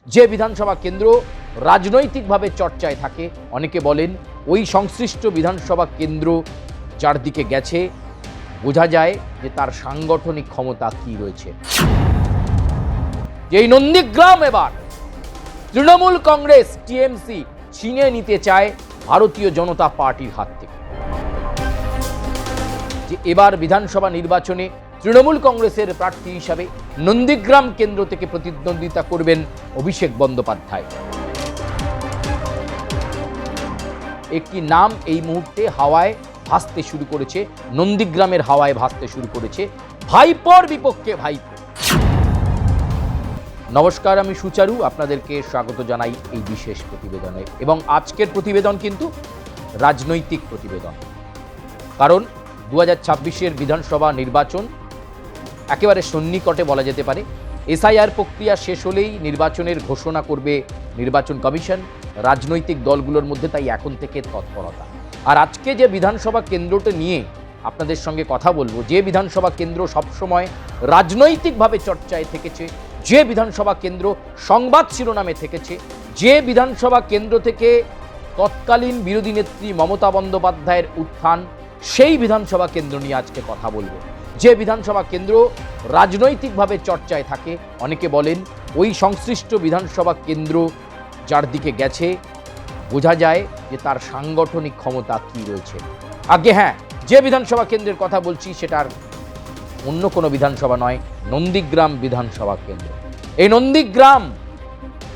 যে বিধানসভা কেন্দ্র রাজনৈতিকভাবে চর্চায় থাকে, অনেকে বলেন ওই সংশ্লিষ্ট বিধানসভা কেন্দ্র যার দিকে গেছে বোঝা যায় যে তার সাংগঠনিক ক্ষমতা কি রয়েছে। এই নন্দীগ্রাম এবার তৃণমূল কংগ্রেস টিএমসি ছিনিয়ে নিতে চায় ভারতীয় জনতা পার্টির হাত থেকে। যে এবার বিধানসভা নির্বাচনে তৃণমূল কংগ্রেসের প্রার্থী হিসাবে নন্দীগ্রাম কেন্দ্র থেকে প্রতিদ্বন্দ্বিতা করবেন অভিষেক বন্দ্যোপাধ্যায়। একটি নাম এই মুহূর্তে হাওয়ায় ভাসতে শুরু করেছে, নন্দীগ্রামের হাওয়ায় ভাসতে শুরু করেছে, ভাইপোর বিপক্ষে ভাইপো। নমস্কার, আমি সুচারু, আপনাদেরকে স্বাগত জানাই এই বিশেষ প্রতিবেদনে। এবং আজকের প্রতিবেদন কিন্তু রাজনৈতিক প্রতিবেদন, কারণ 2026-এর বিধানসভা নির্বাচন একেবারে সন্নিকটে বলা যেতে পারে। এসআইআর প্রক্রিয়া শেষ হলেই নির্বাচনের ঘোষণা করবে নির্বাচন কমিশন। রাজনৈতিক দলগুলোর মধ্যে তাই এখন থেকে তৎপরতা। আর আজকে যে বিধানসভা কেন্দ্রটা নিয়ে আপনাদের সঙ্গে কথা বলবো, যে বিধানসভা কেন্দ্র সবসময় রাজনৈতিকভাবে চর্চায় থেকেছে, যে বিধানসভা কেন্দ্র সংবাদ শিরোনামে থেকেছে, যে বিধানসভা কেন্দ্র থেকে তৎকালীন বিরোধী নেত্রী মমতা বন্দ্যোপাধ্যায়ের উত্থান, সেই বিধানসভা কেন্দ্র নিয়ে আজকে কথা বলবো। যে বিধানসভা কেন্দ্র রাজনৈতিকভাবে চর্চায় থাকে, অনেকে বলেন ওই সংশ্লিষ্ট বিধানসভা কেন্দ্র যার দিকে গেছে বোঝা যায় যে তার সাংগঠনিক ক্ষমতা কি রয়েছে। আগে হ্যাঁ, যে বিধানসভা কেন্দ্রের কথা বলছি সেটার অন্য কোনো বিধানসভা নয়, নন্দীগ্রাম বিধানসভা কেন্দ্র। এই নন্দীগ্রাম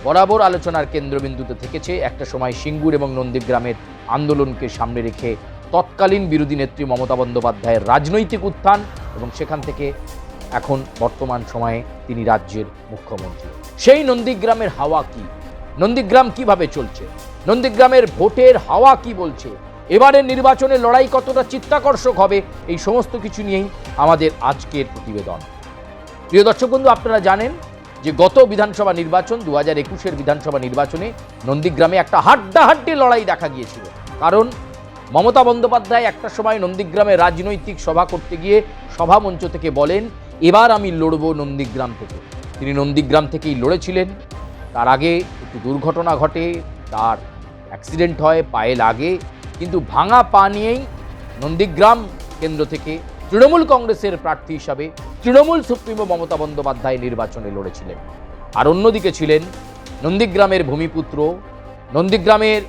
বরাবর আলোচনার কেন্দ্রবিন্দুতে থেকেছে। একটা সময় সিঙ্গুর এবং নন্দীগ্রামের আন্দোলনকে সামনে রেখে তৎকালীন বিরোধী নেত্রী মমতা বন্দ্যোপাধ্যায়ের রাজনৈতিক উত্থান, এবং সেখান থেকে এখন বর্তমান সময়ে তিনি রাজ্যের মুখ্যমন্ত্রী। সেই নন্দীগ্রামের হাওয়া কি, নন্দীগ্রাম কিভাবে চলছে, নন্দীগ্রামের ভোটের হাওয়া কি বলছে, এবারের নির্বাচনের লড়াই কতটা চিত্তাকর্ষক হবে, এই সমস্ত কিছু নিয়েই আমাদের আজকের প্রতিবেদন। প্রিয় দর্শক বন্ধু, আপনারা জানেন যে গত বিধানসভা নির্বাচন 2021-এর বিধানসভা নির্বাচনে নন্দীগ্রামে একটা হাড্ডাহাড্ডি লড়াই দেখা গিয়েছিল। কারণ মমতা বন্দ্যোপাধ্যায় একটা সময় নন্দীগ্রামে রাজনৈতিক সভা করতে গিয়ে সভামঞ্চ থেকে বলেন, এবার আমি লড়ব নন্দীগ্রাম থেকে। তিনি নন্দীগ্রাম থেকেই লড়েছিলেন। তার আগে একটু দুর্ঘটনা ঘটে, তার অ্যাক্সিডেন্ট হয়, পায়ে লাগে, কিন্তু ভাঙা পা নিয়েই নন্দীগ্রাম কেন্দ্র থেকে তৃণমূল কংগ্রেসের প্রার্থী হিসাবে তৃণমূল সুপ্রিমো মমতা বন্দ্যোপাধ্যায় নির্বাচনে লড়েছিলেন। আর অন্যদিকে ছিলেন নন্দীগ্রামের ভূমিপুত্র, নন্দীগ্রামের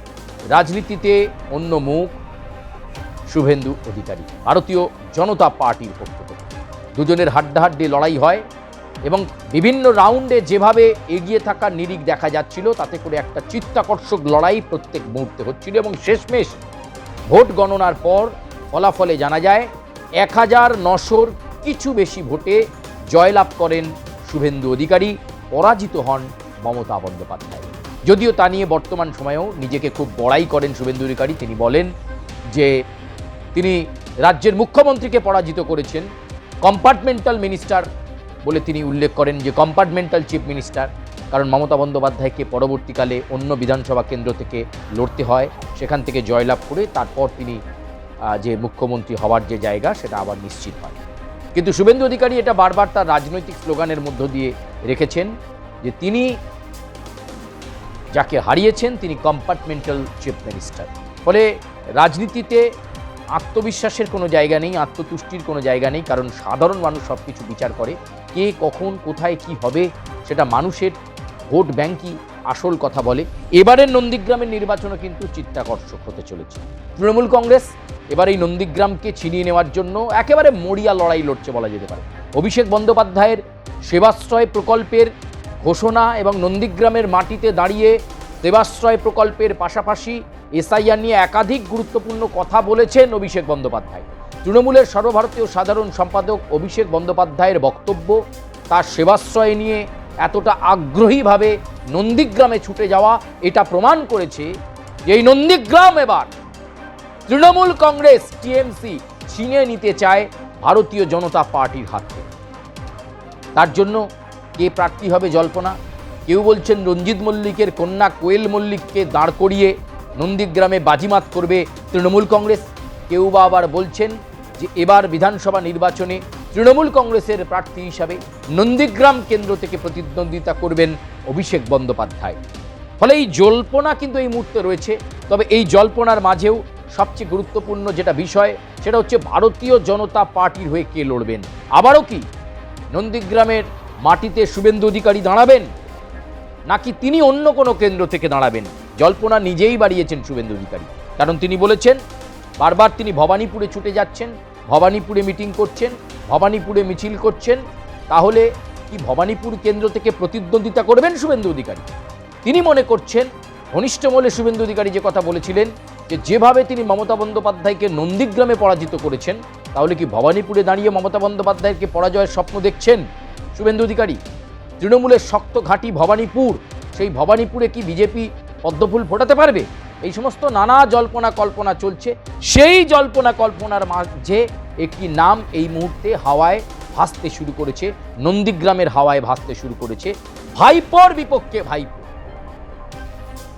রাজনীতিতে অন্য মুখ শুভেন্দু অধিকারী, ভারতীয় জনতা পার্টির পক্ষ থেকে। দুজনের হাড্ডাহাড্ডি লড়াই হয় এবং বিভিন্ন রাউন্ডে যেভাবে এগিয়ে থাকার নিরিখ দেখা যাচ্ছিল, তাতে করে একটা চিত্তাকর্ষক লড়াই প্রত্যেক মুহূর্তে হচ্ছিল। এবং শেষমেশ ভোট গণনার পর ফলাফলে জানা যায় 1900-র কিছু বেশি ভোটে জয়লাভ করেন শুভেন্দু অধিকারী, পরাজিত হন মমতা বন্দ্যোপাধ্যায়। যদিও তা নিয়ে বর্তমান সময়েও নিজেকে খুব বড়াই করেন শুভেন্দু অধিকারী। তিনি বলেন যে তিনি রাজ্যের মুখ্যমন্ত্রীকে পরাজিত করেছেন, কম্পার্টমেন্টাল মিনিস্টার বলে তিনি উল্লেখ করেন, যে কম্পার্টমেন্টাল চিফ মিনিস্টার। কারণ মমতা বন্দ্যোপাধ্যায়কে পরবর্তীকালে অন্য বিধানসভা কেন্দ্র থেকে লড়তে হয়, সেখান থেকে জয়লাভ করে তারপর তিনি যে মুখ্যমন্ত্রী হওয়ার যে জায়গা সেটা আবার নিশ্চিত হয়। কিন্তু শুভেন্দু অধিকারী এটা বারবার তার রাজনৈতিক স্লোগানের মধ্য দিয়ে রেখেছেন যে তিনি যাকে হারিয়েছেন তিনি কম্পার্টমেন্টাল চিফ মিনিস্টার। ফলে রাজনীতিতে আত্মবিশ্বাসের কোনো জায়গা নেই, আত্মতুষ্টির কোনো জায়গা নেই, কারণ সাধারণ মানুষ সব কিছু বিচার করে। কে কখন কোথায় কি হবে সেটা মানুষের ভোট ব্যাংকই আসল কথা বলে। এবারের নন্দীগ্রামের নির্বাচনও কিন্তু চিত্তাকর্ষক হতে চলেছে। তৃণমূল কংগ্রেস এবার এই নন্দীগ্রামকে ছিনিয়ে নেওয়ার জন্য একেবারে মরিয়া লড়াই লড়ছে বলা যেতে পারে। অভিষেক বন্দ্যোপাধ্যায়ের সেবাশ্রয় প্রকল্পের ঘোষণা এবং নন্দীগ্রামের মাটিতে দাঁড়িয়ে দেবাশ্রয় প্রকল্পের পাশাপাশি এসআইআর নিয়ে একাধিক গুরুত্বপূর্ণ কথা বলেছেন অভিষেক বন্দ্যোপাধ্যায়। তৃণমূলের সর্বভারতীয় সাধারণ সম্পাদক অভিষেক বন্দ্যোপাধ্যায়ের বক্তব্য, তার সেবাশ্রয় নিয়ে এতটা আগ্রহীভাবে নন্দীগ্রামে ছুটে যাওয়া, এটা প্রমাণ করেছে যে এই নন্দীগ্রাম এবার তৃণমূল কংগ্রেস টিএমসি ছিনিয়ে নিতে চায় ভারতীয় জনতা পার্টির হাত থেকে। তার জন্য কে প্রার্থী হবে জল্পনা। কেউ বলছেন রঞ্জিত মল্লিকের কন্যা কোয়েল মল্লিককে দাঁড় করিয়ে নন্দীগ্রামে বাজিমাত করবে তৃণমূল কংগ্রেস। কেউ বা আবার বলছেন যে এবার বিধানসভা নির্বাচনে তৃণমূল কংগ্রেসের প্রার্থী হিসাবে নন্দীগ্রাম কেন্দ্র থেকে প্রতিদ্বন্দ্বিতা করবেন অভিষেক বন্দ্যোপাধ্যায়। ফলে এই জল্পনা কিন্তু এই মুহূর্তে রয়েছে। তবে এই জল্পনার মাঝেও সবচেয়ে গুরুত্বপূর্ণ যেটা বিষয় সেটা হচ্ছে ভারতীয় জনতা পার্টির হয়ে কে লড়বেন। আবারও কি নন্দীগ্রামের মাটিতে শুভেন্দু অধিকারী দাঁড়াবেন, নাকি তিনি অন্য কোনো কেন্দ্র থেকে দাঁড়াবেন? জল্পনা নিজেই বাড়িয়েছেন শুভেন্দু অধিকারী, কারণ তিনি বলেছেন বারবার তিনি ভবানীপুরে ছুটে যাচ্ছেন, ভবানীপুরে মিটিং করছেন, ভবানীপুরে মিছিল করছেন। তাহলে কি ভবানীপুর কেন্দ্র থেকে প্রতিদ্বন্দ্বিতা করবেন শুভেন্দু অধিকারী? তিনি মনে করছেন ঘনিষ্ঠ মহলে শুভেন্দু অধিকারী যে কথা বলেছিলেন যে যেভাবে তিনি মমতা বন্দ্যোপাধ্যায়কে নন্দীগ্রামে পরাজিত করেছেন, তাহলে কি ভবানীপুরে দাঁড়িয়ে মমতা বন্দ্যোপাধ্যায়কে পরাজয়ের স্বপ্ন দেখছেন শুভেন্দু অধিকারী? তৃণমূলের শক্ত ঘাঁটি ভবানীপুর, সেই ভবানীপুরে কি বিজেপি পদ্মফুল ফোটাতে পারবে? এই সমস্ত নানা জল্পনা কল্পনা চলছে। সেই জল্পনা কল্পনার মাঝে একটি নাম এই মুহূর্তে হাওয়ায় ভাসতে শুরু করেছে, নন্দীগ্রামের হাওয়ায় ভাসতে শুরু করেছে। ভাইপোর বিপক্ষে ভাইপো,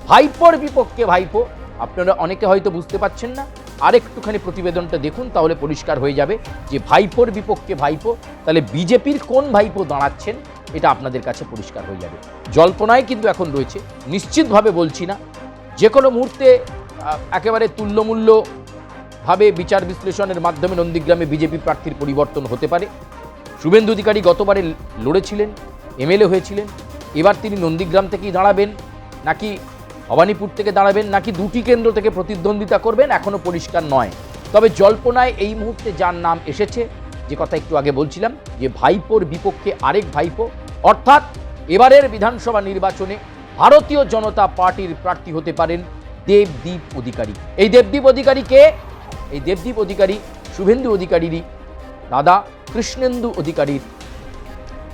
ভাইপোর বিপক্ষে ভাইপো। আপনারা অনেকে হয়তো বুঝতে পারছেন না, আরেকটুখানি প্রতিবেদনটা দেখুন, তাহলে পরিষ্কার হয়ে যাবে যে ভাইপোর বিপক্ষে ভাইপো, তাহলে বিজেপির কোন ভাইপো দাঁড়াচ্ছেন এটা আপনাদের কাছে পরিষ্কার হয়ে যাবে। জল্পনায় কিন্তু এখন রয়েছে, নিশ্চিতভাবে বলছি না, যে কোনো মুহূর্তে একেবারে তুল্যমূল্যভাবে বিচার বিশ্লেষণের মাধ্যমে নন্দীগ্রামে বিজেপি প্রার্থীর পরিবর্তন হতে পারে। শুভেন্দু অধিকারী গতবারে লড়েছিলেন, এমএলএ হয়েছিলেন, এবার তিনি নন্দীগ্রাম থেকেই দাঁড়াবেন, নাকি ভবানীপুর থেকে দাঁড়াবেন, নাকি দুটি কেন্দ্র থেকে প্রতিদ্বন্দ্বিতা করবেন এখনও পরিষ্কার নয়। তবে জল্পনায় এই মুহূর্তে যার নাম এসেছে, যে কথা একটু আগে বলছিলাম, যে ভাইপোর বিপক্ষে আরেক ভাইপো, অর্থাৎ এবারের বিধানসভা নির্বাচনে ভারতীয় জনতা পার্টির প্রার্থী হতে পারেন দেবদীপ অধিকারী। এই দেবদীপ অধিকারী কে? এই দেবদীপ অধিকারী শুভেন্দু অধিকারীরই দাদা কৃষ্ণেন্দু অধিকারীর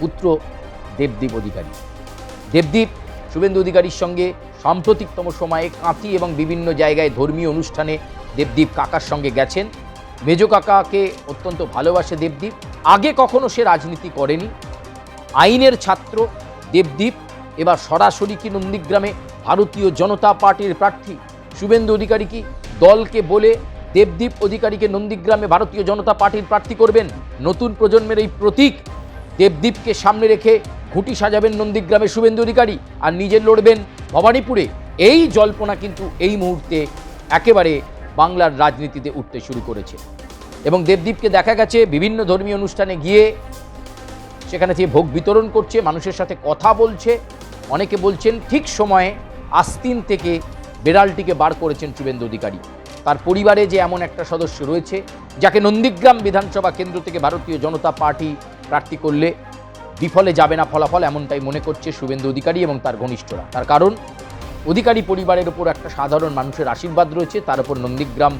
পুত্র দেবদীপ অধিকারী। দেবদীপ শুভেন্দু অধিকারীর সঙ্গে সাম্প্রতিকতম সময়ে কাঁথি এবং বিভিন্ন জায়গায় ধর্মীয় অনুষ্ঠানে দেবদীপ কাকার সঙ্গে গেছেন। মেজ কাকাকে অত্যন্ত ভালোবাসে দেবদীপ। আগে কখনো সে রাজনীতি করেনি, আইনের ছাত্র দেবদীপ। এবার সরাসরি কি নন্দীগ্রামে ভারতীয় জনতা পার্টির প্রার্থী শুভেন্দু অধিকারী কি দলকে বলে দেবদীপ অধিকারীকে নন্দীগ্রামে ভারতীয় জনতা পার্টির প্রার্থী করবেন? নতুন প্রজন্মের এই প্রতীক দেবদীপকে সামনে রেখে ঘুঁটি সাজাবেন নন্দীগ্রামে শুভেন্দু অধিকারী, আর নিজে লড়বেন ভবানীপুরে। এই জল্পনা কিন্তু এই মুহূর্তে একেবারে বাংলার রাজনীতিতে উঠতে শুরু করেছে। এবং দেবদীপকে দেখা গেছে বিভিন্ন ধর্মীয় অনুষ্ঠানে গিয়ে সেখানে যে ভোগ বিতরণ করছে, মানুষের সাথে কথা বলছে। অনেকে বলছেন ঠিক সময়ে আস্তিন থেকে বেড়ালটিকে বার করেছেন শুভেন্দু অধিকারী। তার পরিবারে যে এমন একটা সদস্য রয়েছে যাকে নন্দীগ্রাম বিধানসভা কেন্দ্র থেকে ভারতীয় জনতা পার্টি প্রার্থী করলে বিফলে যাবে না ফলাফল, এমনটাই মনে করছে শুভেন্দু অধিকারী এবং তার ঘনিষ্ঠরা। তার কারণ অধিকারী পরিবারের ওপর একটা সাধারণ মানুষের আশীর্বাদ রয়েছে, তার উপর নন্দীগ্রাম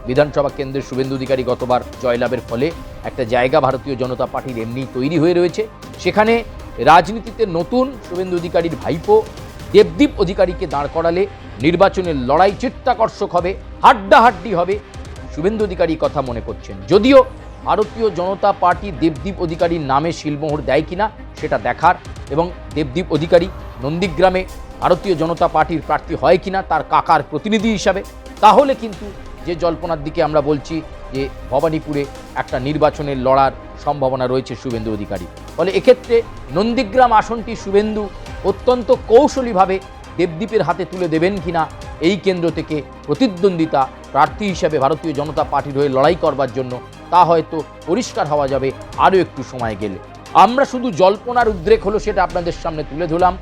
বিধানসভা কেন্দ্রের শুভেন্দু অধিকারী গতবার জয়লাভের ফলে একটা জায়গা ভারতীয় জনতা পার্টির এমনি তৈরি হয়ে রয়েছে। সেখানে রাজনীতিতে নতুন শুভেন্দু অধিকারীর ভাইপো দেবদীপ অধিকারীকে দাঁড় করালে নির্বাচনের লড়াই চিত্তাকর্ষক হবে, হাড্ডাহাড্ডি হবে, শুভেন্দু অধিকারী কথা মনে করছেন। যদিও ভারতীয় জনতা পার্টি দেবদীপ অধিকারীর নামে শিলমোহর দেয় কিনা সেটা দেখার, এবং দেবদীপ অধিকারী নন্দীগ্রামে ভারতীয় জনতা পার্টির প্রার্থী হয় কিনা তার কাকার প্রতিনিধি হিসাবে, তাহলে কিন্তু যে জল্পনার দিকে আমরা বলছি যে ভবানীপুরে একটা নির্বাচনের লড়ার সম্ভাবনা রয়েছে শুভেন্দু অধিকারী। ফলে এক্ষেত্রে নন্দীগ্রাম আসনটি শুভেন্দু অত্যন্ত কৌশলীভাবে দেবদীপের হাতে তুলে দেবেন কিনা, এই কেন্দ্র থেকে প্রতিদ্বন্দ্বিতা প্রার্থী হিসাবে ভারতীয় জনতা পার্টির হয়ে লড়াই করবার জন্য, তা হয়তো পরিষ্কার হওয়া যাবে আরও একটু সময় গেলে। আমরা শুধু জল্পনার উদ্রেক হলো সেটা আপনাদের সামনে তুলে ধরলাম,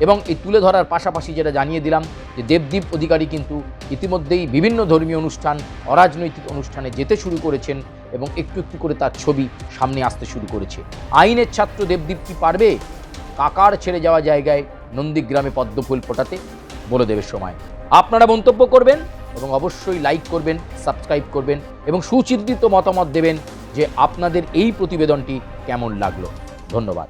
এবং এই তুলে ধরার পাশাপাশি যেটা জানিয়ে দিলাম যে দেবদীপ অধিকারী কিন্তু ইতিমধ্যেই বিভিন্ন ধর্মীয় অনুষ্ঠান, অরাজনৈতিক অনুষ্ঠানে যেতে শুরু করেছেন এবং একটু একটু করে তার ছবি সামনে আসতে শুরু করেছে। আইনের ছাত্র দেবদীপ কি পারবে কাকার ছেড়ে যাওয়া জায়গায় নন্দীগ্রামে পদ্মফুল ফোটাতে? বলে দেবে সময়। আপনারা মন্তব্য করবেন এবং অবশ্যই লাইক করবেন, সাবস্ক্রাইব করবেন এবং সুচিন্তিত মতামত দেবেন যে আপনাদের এই প্রতিবেদনটি কেমন লাগলো। ধন্যবাদ।